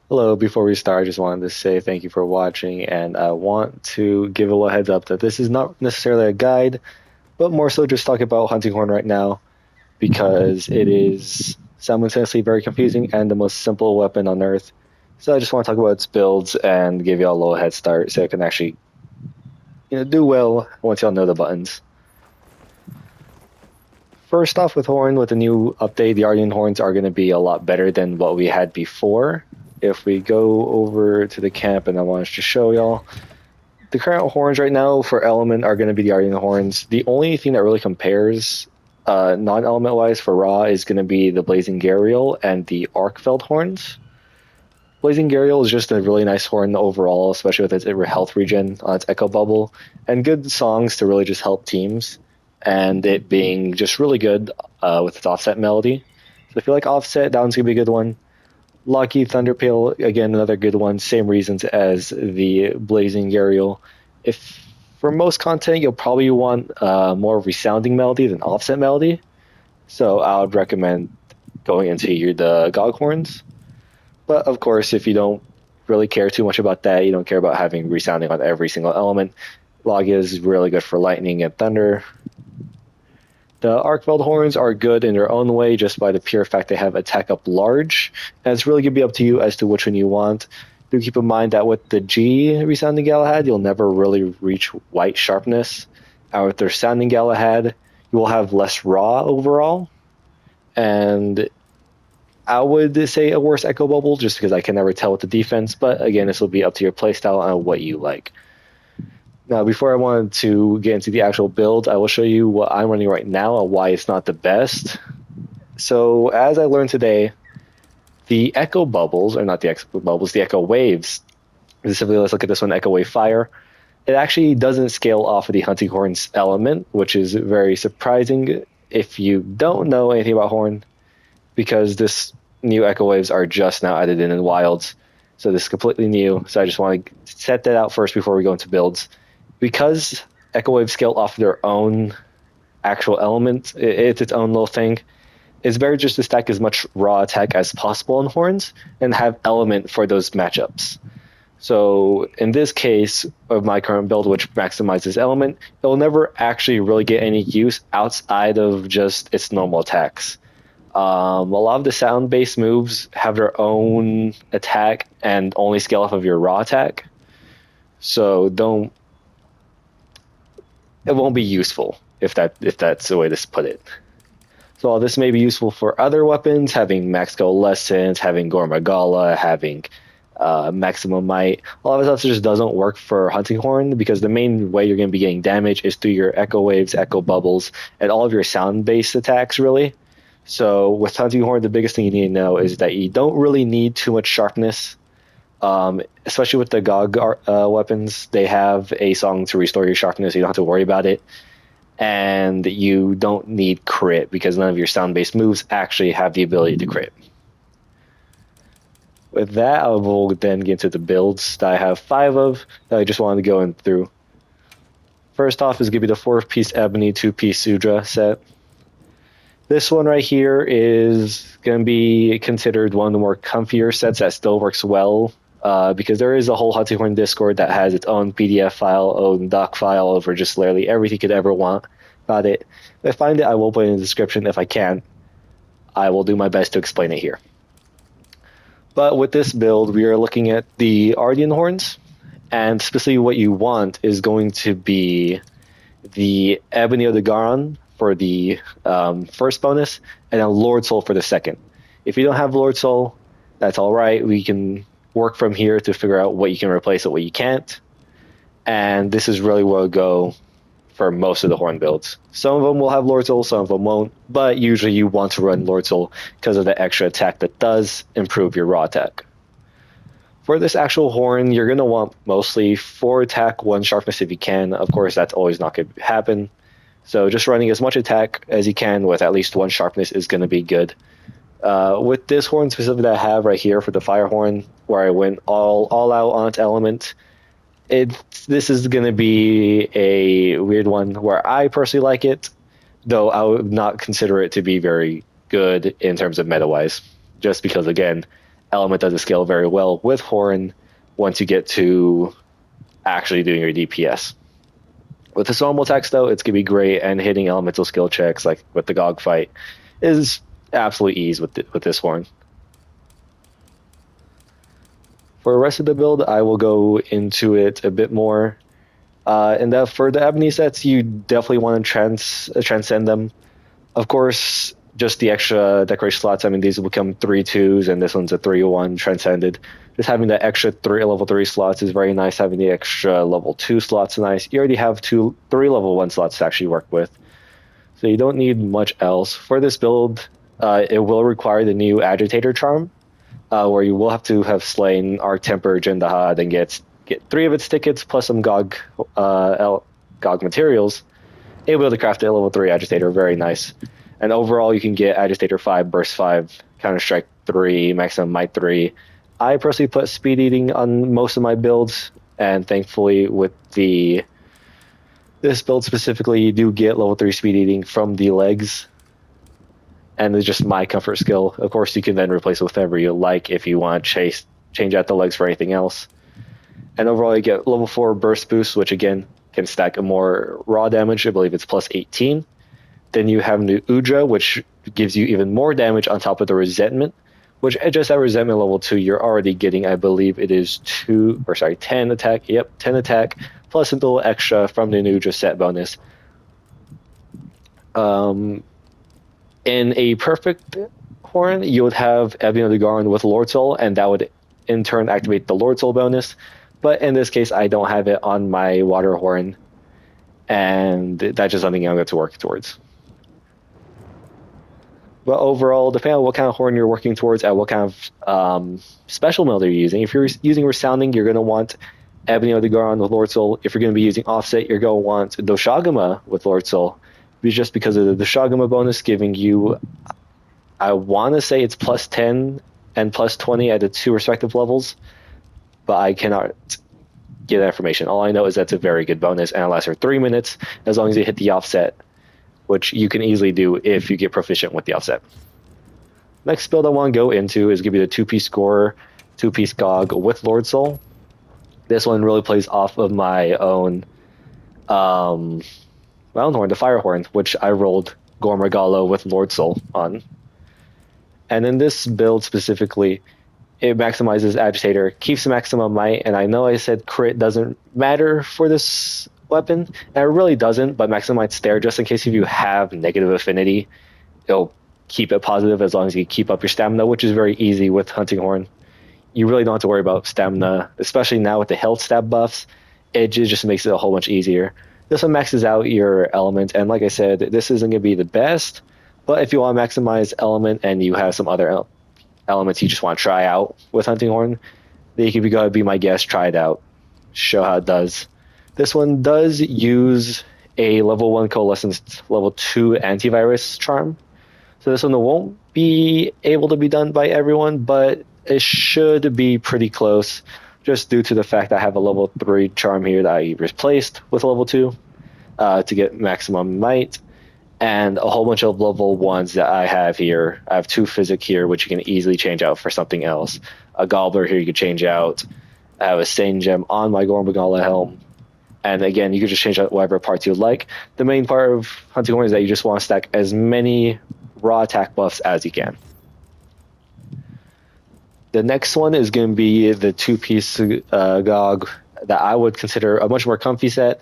Hello, before we start, I just wanted to say thank you for watching, and I want to give a little heads up that this is not necessarily a guide, but more so just talking about Hunting Horn right now because it is simultaneously very confusing and the most simple weapon on Earth. So I just want to talk about its builds and give y'all a little head start so it can actually do well once y'all know the buttons. First off, with Horn, with the new update, the Arden Horns are going to be a lot better than what we had before. If we go over to the camp, and I want to show y'all, the current horns right now for element are going to be the Arden horns. The only thing that really compares non-element wise for raw is going to be the Blazing Gharial and the Arkfeld horns. Blazing Gharial is just a really nice horn overall, especially with its health regen on its Echo Bubble, and good songs to really just help teams, and it being just really good with its offset melody. So if you like offset, that one's going to be a good one. Lockheed Thunderpale, again, another good one. Same reasons as the Blazing Gharial. If for most content, you'll probably want more resounding melody than offset melody. So I would recommend going into the Goghorns. But of course, if you don't really care too much about that, you don't care about having resounding on every single element, Logia is really good for lightning and thunder. The Arkfeld horns are good in their own way just by the pure fact they have attack up large, and it's really going to be up to you as to which one you want. Do keep in mind that with the G resounding Galahad, you'll never really reach white sharpness. And with their sounding Galahad, you will have less raw overall. And I would say a worse Echo Bubble just because I can never tell with the defense, but again, this will be up to your playstyle and what you like. Now, before I wanted to get into the actual build, I will show you what I'm running right now and why it's not the best. So, as I learned today, the Echo Bubbles, or not the Echo Bubbles, the Echo Waves, specifically, let's look at this one, Echo Wave Fire, it actually doesn't scale off of the Hunting Horn's element, which is very surprising if you don't know anything about Horn, because this new Echo Waves are just now added in Wilds. So this is completely new. So I just want to set that out first before we go into builds. Because Echo Waves scale off their own actual element, it's its own little thing. It's better just to stack as much raw attack as possible on horns and have element for those matchups. So in this case of my current build, which maximizes element, it will never actually really get any use outside of just its normal attacks. A lot of the sound-based moves have their own attack and only scale off of your raw attack. So it won't be useful if that's the way to put it. So while this may be useful for other weapons, having max coalescence, having Gormagala, having maximum might, a lot of stuff just doesn't work for Hunting Horn because the main way you're going to be getting damage is through your Echo Waves, Echo Bubbles, and all of your sound-based attacks, really. So with Hunting Horn, the biggest thing you need to know is that you don't really need too much sharpness. Especially with the GOG weapons, they have a song to restore your sharpness, so you don't have to worry about it. And you don't need crit because none of your sound-based moves actually have the ability to crit. With that, I will then get into the builds that I have 5 of that I just wanted to go in through. First off is going to be the 4-piece Ebony, 2-piece Sudra set. This one right here is going to be considered one of the more comfier sets that still works well because there is a whole Hunting Horn Discord that has its own PDF file, own doc file over just literally everything you could ever want about it. If I find it, I will put it in the description. If I can, I will do my best to explain it here. But with this build, we are looking at the Arden Horns, and specifically what you want is going to be the Ebony of the Garon for the first bonus, and then Lord Soul for the second. If you don't have Lord Soul, that's all right. We can work from here to figure out what you can replace and what you can't. And this is really where we'll go for most of the Horn builds. Some of them will have Lord Soul, some of them won't, but usually you want to run Lord Soul because of the extra attack that does improve your raw attack. For this actual Horn, you're going to want mostly 4 attack, 1 sharpness if you can. Of course, that's always not going to happen. So just running as much attack as you can with at least 1 sharpness is going to be good. With this horn specifically that I have right here for the Fire Horn, where I went all out on its element, this is going to be a weird one where I personally like it, though I would not consider it to be very good in terms of meta-wise, just because, again, element doesn't scale very well with Horn once you get to actually doing your DPS. With the normal attacks, though, it's going to be great, and hitting elemental skill checks like with the Gog fight is absolute ease with this Horn. For the rest of the build, I will go into it a bit more. And that for the Ebony sets, you definitely want to transcend them. Of course, just the extra decoration slots. I mean, these will become 3/2s, and this one's a 3/1 transcended. Just having that extra level 3 slots is very nice. Having the extra level 2 slots is nice. You already have 3 level 1 slots to actually work with, so you don't need much else. For this build, it will require the new Agitator charm, where you will have to have slain Arc Temper Jindahad and get 3 of its tickets plus some GOG materials. Able to craft a level 3 Agitator, very nice. And overall, you can get Agitator 5, Burst 5, Counter Strike 3, Maximum Might 3. I personally put Speed Eating on most of my builds, and thankfully with this build specifically, you do get level 3 Speed Eating from the legs, and it's just my comfort skill. Of course, you can then replace it with whatever you like if you want to change out the legs for anything else. And overall, you get level 4 Burst Boost, which again can stack a more raw damage. I believe it's plus 18. Then you have new Udra, which gives you even more damage on top of the Resentment, which just at Resentment level 2, you're already getting, I believe it is 10 attack. Yep, 10 attack, plus a little extra from the Udra set bonus. In a perfect Horn, you would have Ebony of the Garland with Lord Soul, and that would in turn activate the Lord Soul bonus. But in this case, I don't have it on my Water Horn, and that's just something I'm going to work towards. But overall, depending on what kind of horn you're working towards and what kind of special mode you're using. If you're using Resounding, you're going to want Ebony of the Garland with Lord Soul. If you're going to be using Offset, you're going to want Doshaguma with Lord Soul. Just because of the Doshaguma bonus giving you, I want to say it's plus 10 and plus 20 at the 2 respective levels, but I cannot get that information. All I know is that's a very good bonus, and it lasts for 3 minutes as long as you hit the Offset, which you can easily do if you get proficient with the Offset. Next build I want to go into is going to be the 2-piece Scorer, 2-piece GOG with Lord Soul. This one really plays off of my own horn, the Fire Horn, which I rolled Gorm Regalo with Lord Soul on. And in this build specifically, it maximizes Agitator, keeps maximum might, and I know I said crit doesn't matter for this weapon, and it really doesn't, but maximum might's there just in case if you have negative affinity, it'll keep it positive as long as you keep up your stamina, which is very easy with Hunting Horn. You really don't have to worry about stamina, especially now with the health stab buffs. It just makes it a whole much easier. This one maxes out your element, and like I said, this isn't going to be the best, but if you want to maximize element and you have some other elements you just want to try out with Hunting Horn, then you can go ahead and be my guest, try it out, show how it does. This one does use a level 1 Coalescence, level 2 antivirus charm. So this one won't be able to be done by everyone, but it should be pretty close, just due to the fact I have a level 3 charm here that I replaced with level 2 to get maximum might, and a whole bunch of level 1s that I have here. I have 2 Physic here, which you can easily change out for something else. A Gobbler here you can change out. I have a Stain Gem on my Gorm Regalo helm. And again, you can just change out whatever parts you like. The main part of Hunting Horn is that you just want to stack as many raw attack buffs as you can. The next one is going to be the 2-piece GOG that I would consider a much more comfy set.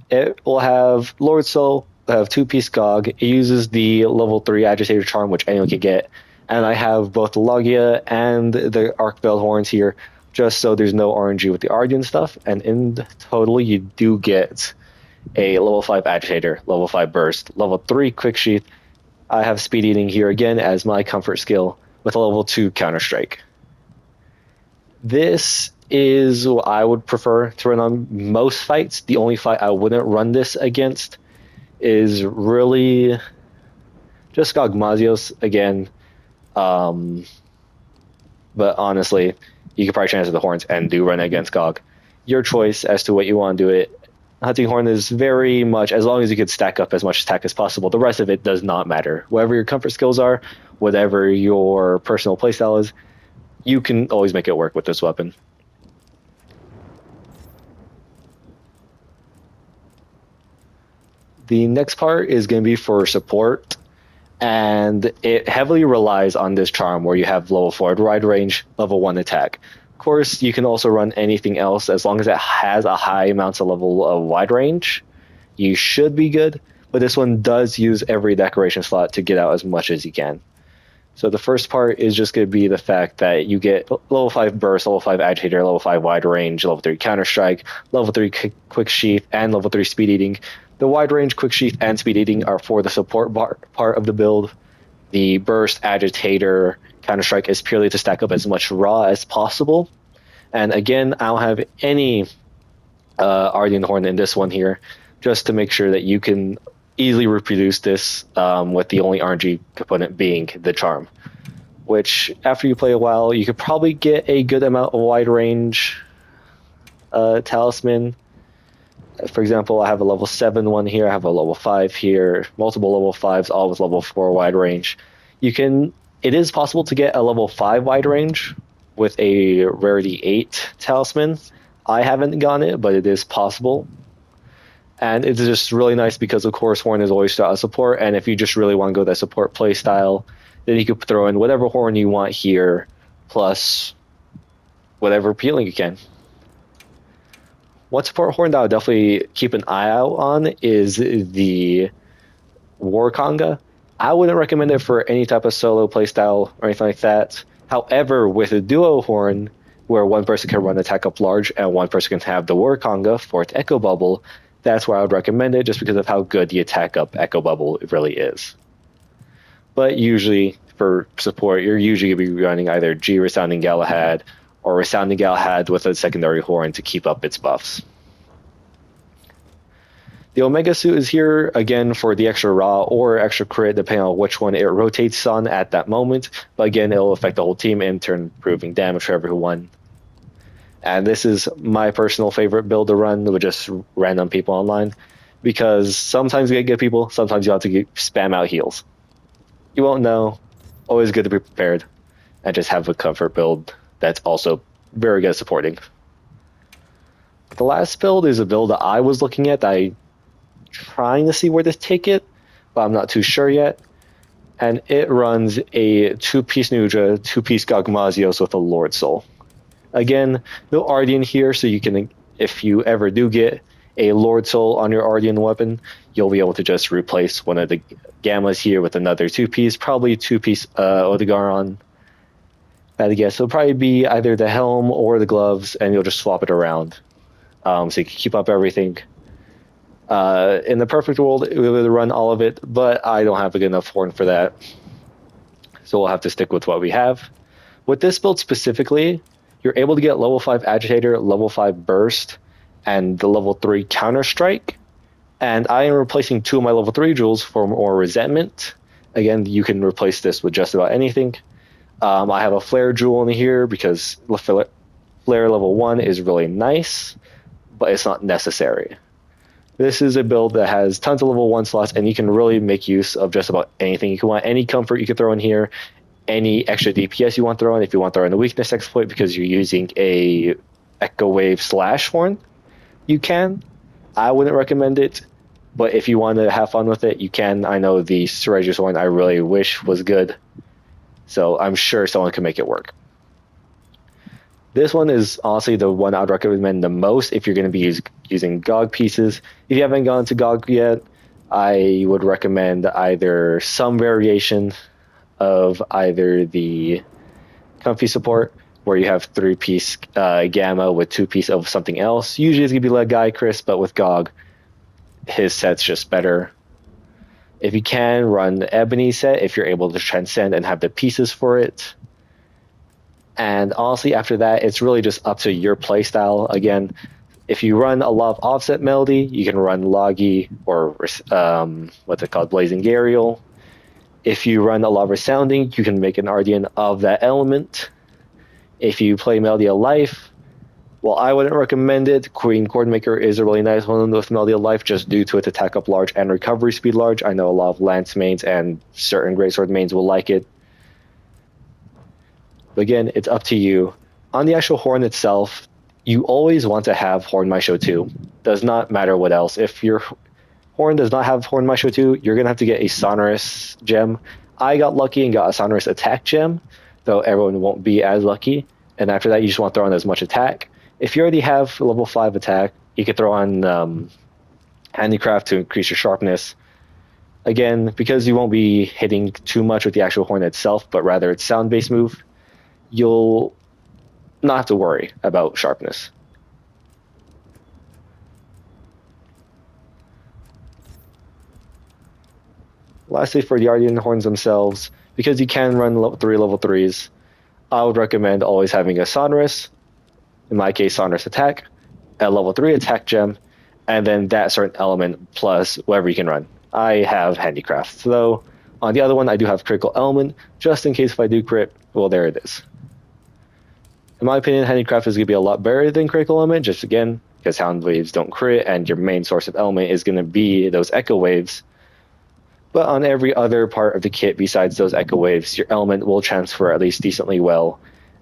It will have Lord Soul, have 2-piece GOG. It uses the level 3 Agitator charm, which anyone can get. And I have both the Logia and the Arcveiled Horns here, just so there's no RNG with the Ardian stuff. And in total, you do get a level 5 Agitator, level 5 Burst, level 3 Quick Sheath. I have Speed Eating here again as my comfort skill with a level 2 Counter Strike. This is what I would prefer to run on most fights. The only fight I wouldn't run this against is really just Gogmazios again. But honestly, you could probably transfer the horns and do run against GOG. Your choice as to what you want to do it. Hunting Horn is very much, as long as you could stack up as much attack as possible, the rest of it does not matter. Whatever your comfort skills are, whatever your personal playstyle is, you can always make it work with this weapon. The next part is going to be for support, and it heavily relies on this charm where you have level 4 wide range, level 1 attack. Of course, you can also run anything else as long as it has a high amount of level of wide range. You should be good, but this one does use every decoration slot to get out as much as you can. So the first part is just going to be the fact that you get level 5 burst, level 5 agitator, level 5 wide range, level 3 counter strike, level 3 quick sheath, and level 3 speed eating. The wide range, quick sheath, and speed eating are for the support part of the build. The burst, agitator, counter strike is purely to stack up as much raw as possible. And again, I don't have any Ardenn Horn in this one here, just to make sure that you can easily reproduce this with the only RNG component being the charm. Which, after you play a while, you could probably get a good amount of wide range talisman. For example, I have a level 7 one here, I have a level 5 here, multiple level 5s, all with level 4 wide range. It is possible to get a level 5 wide range with a rarity 8 talisman. I haven't gotten it, but it is possible. And it's just really nice because, of course, Horn is always out of support, and if you just really want to go that support playstyle, then you could throw in whatever Horn you want here, plus whatever peeling you can. One support Horn that I would definitely keep an eye out on is the War Conga. I wouldn't recommend it for any type of solo playstyle or anything like that. However, with a duo Horn, where one person can run attack up large and one person can have the War Conga for its Echo Bubble, that's where I would recommend it, just because of how good the attack up Echo Bubble really is. But usually, for support, you're usually going to be running either G Resounding Galahad or Resounding Galahad with a secondary Horn to keep up its buffs. The Omega suit is here, again, for the extra raw or extra crit, depending on which one it rotates on at that moment. But again, it'll affect the whole team, in turn proving damage for everyone. And this is my personal favorite build to run with just random people online, because sometimes you get good people, sometimes you have to spam out heals. You won't know. Always good to be prepared and just have a comfort build that's also very good at supporting. The last build is a build that I was looking at. I'm trying to see where to take it, but I'm not too sure yet. And it runs a 2-piece Nudra, 2-piece Gogmazios with a Lord Soul. Again, no Ardenn here, so you can, if you ever do get a Lord Soul on your Ardenn weapon, you'll be able to just replace one of the Gammas here with another 2-piece, probably 2-piece Odegaron. Bad guess. It'll probably be either the helm or the gloves, and you'll just swap it around. So you can keep up everything. In the perfect world, we would run all of it, but I don't have a good enough Horn for that. So we'll have to stick with what we have. With this build specifically, you're able to get level 5 Agitator, level 5 Burst, and the level 3 Counter Strike. And I am replacing 2 of my level 3 jewels for more Resentment. Again, you can replace this with just about anything. I have a Flare jewel in here because Flare level 1 is really nice, but it's not necessary. This is a build that has tons of level 1 slots, and you can really make use of just about anything. You can want any comfort you can throw in here, any extra DPS you want to throw in. If you want to throw in a weakness exploit because you're using a Echo Wave / Horn, you can. I wouldn't recommend it, but if you want to have fun with it, you can. I know the Seregius one I really wish was good, so I'm sure someone can make it work. This one is honestly the one I'd recommend the most if you're going to be using GOG pieces. If you haven't gone to GOG yet, I would recommend either some variation of either the Comfy support, where you have 3-piece Gamma with 2-piece of something else. Usually it's going to be Legai Chris, but with GOG, his set's just better. If you can, run the Ebony set if you're able to transcend and have the pieces for it. And honestly, after that, it's really just up to your playstyle. Again, if you run a lot of offset melody, you can run Logi or what's it called, Blazing Gariel. If you run a lot of resounding, you can make an Ardenn of that element. If you play Melody of Life, well, I wouldn't recommend it. Queen Chordmaker is a really nice one with Melody of Life, just due to its attack up large and recovery speed large. I know a lot of Lance mains and certain Greatsword mains will like it. But again, it's up to you. On the actual horn itself, you always want to have Horn Maestro 2. Does not matter what else. If your horn does not have Horn Maestro 2, you're going to have to get a Sonorous gem. I got lucky and got a Sonorous attack gem, though everyone won't be as lucky. And after that, you just want to throw on as much attack. If you already have level 5 attack, you can throw on Handicraft to increase your sharpness. Again, because you won't be hitting too much with the actual horn itself, but rather its sound-based move, you'll not have to worry about sharpness. Lastly, for the Ardenn horns themselves, because you can run three level 3s, I would recommend always having a Sonorous, in my case Sonorous attack, a level 3 attack gem, and then that certain element plus whatever you can run. I have Handicraft, though on the other one I do have Critical Element, just in case if I do crit, well, there it is. In my opinion, Handicraft is going to be a lot better than Critical Element, just again, because Sound Waves don't crit, and your main source of element is going to be those Echo Waves. But on every other part of the kit besides those Echo Waves, your element will transfer at least decently well.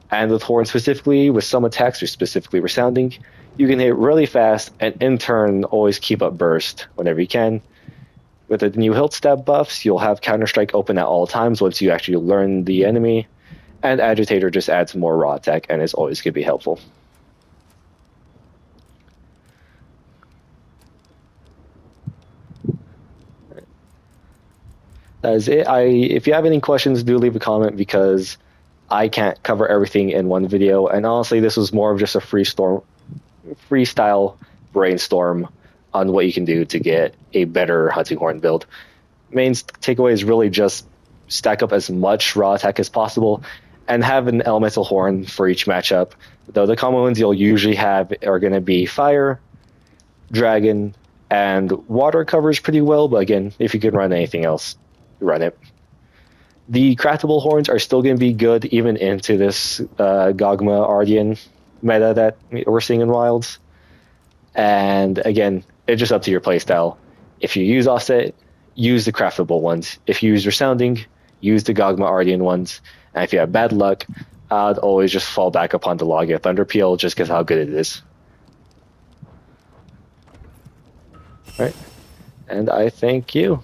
And with Horn specifically, with some attacks or specifically Resounding, you can hit really fast and in turn always keep up Burst whenever you can. With the new Hilt Stab buffs, you'll have Counter-Strike open at all times once you actually learn the enemy. And Agitator just adds more raw attack and is always going to be helpful. That is it. If you have any questions, do leave a comment because I can't cover everything in one video. And honestly, this was more of just a freestyle brainstorm on what you can do to get a better Hunting Horn build. Main takeaway is really just stack up as much raw attack as possible and have an Elemental Horn for each matchup. Though the common ones you'll usually have are going to be Fire, Dragon, and Water covers pretty well, but again, if you can run anything else, run it. The craftable horns are still going to be good even into this Gogma Ardenn meta that we're seeing in Wilds. And again, it's just up to your playstyle. If you use Offset, use the craftable ones. If you use Resounding, use the Gogma Ardenn ones. And if you have bad luck, I'd always just fall back upon the Logia Thunderpeel just because how good it is. All right. And I thank you.